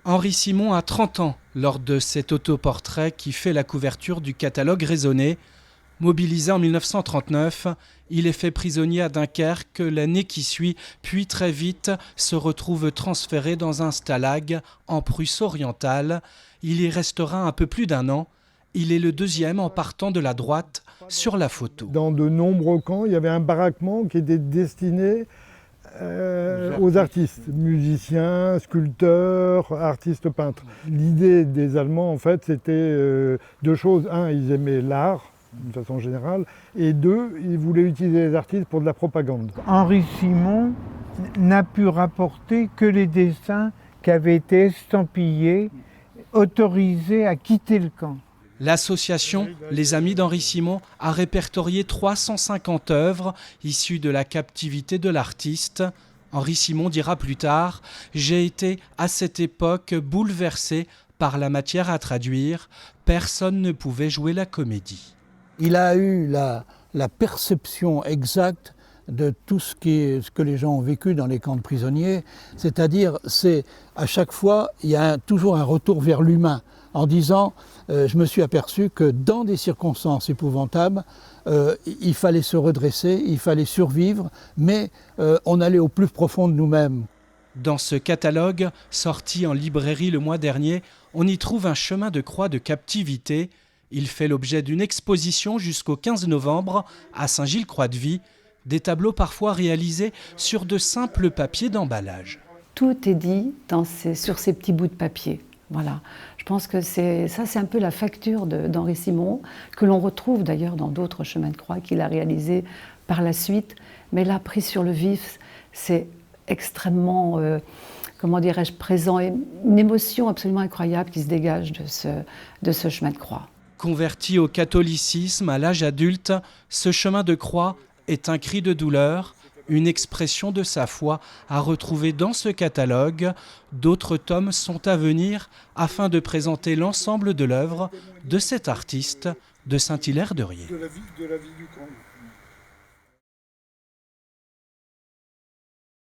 Henri Simon a 30 ans lors de cet autoportrait qui fait la couverture du catalogue raisonné. Mobilisé en 1939, il est fait prisonnier à Dunkerque l'année qui suit, puis très vite se retrouve transféré dans un stalag en Prusse orientale. Il y restera un peu plus d'un an. Il est le deuxième en partant de la droite sur la photo. Dans de nombreux camps, il y avait un baraquement qui était destiné aux artistes, musiciens, sculpteurs, artistes peintres. L'idée des Allemands, en fait, c'était deux choses. Un, ils aimaient l'art, d'une façon générale, et deux, ils voulaient utiliser les artistes pour de la propagande. Henri Simon n'a pu rapporter que les dessins qui avaient été estampillés, autorisés à quitter le camp. L'association Les Amis d'Henri Simon a répertorié 350 œuvres issues de la captivité de l'artiste. Henri Simon dira plus tard « J'ai été à cette époque bouleversé par la matière à traduire. Personne ne pouvait jouer la comédie. » Il a eu la perception exacte de tout ce que les gens ont vécu dans les camps de prisonniers. C'est-à-dire, à chaque fois, il y a toujours un retour vers l'humain, en disant je me suis aperçu que dans des circonstances épouvantables, il fallait se redresser, il fallait survivre, mais on allait au plus profond de nous-mêmes. Dans ce catalogue, sorti en librairie le mois dernier, on y trouve un chemin de croix de captivité. Il fait l'objet d'une exposition jusqu'au 15 novembre à Saint-Gilles-Croix-de-Vie. Des tableaux parfois réalisés sur de simples papiers d'emballage. Tout est dit sur ces petits bouts de papier. Voilà. Je pense que c'est un peu la facture d'Henri Simon, que l'on retrouve d'ailleurs dans d'autres chemins de croix qu'il a réalisés par la suite. Mais là, pris sur le vif, c'est extrêmement, comment dirais-je, présent, et une émotion absolument incroyable qui se dégage de ce chemin de croix. Converti au catholicisme à l'âge adulte, ce chemin de croix est un cri de douleur, une expression de sa foi à retrouver dans ce catalogue. D'autres tomes sont à venir afin de présenter l'ensemble de l'œuvre de cet artiste de Saint-Hilaire-de-Riez. De la vie du camp.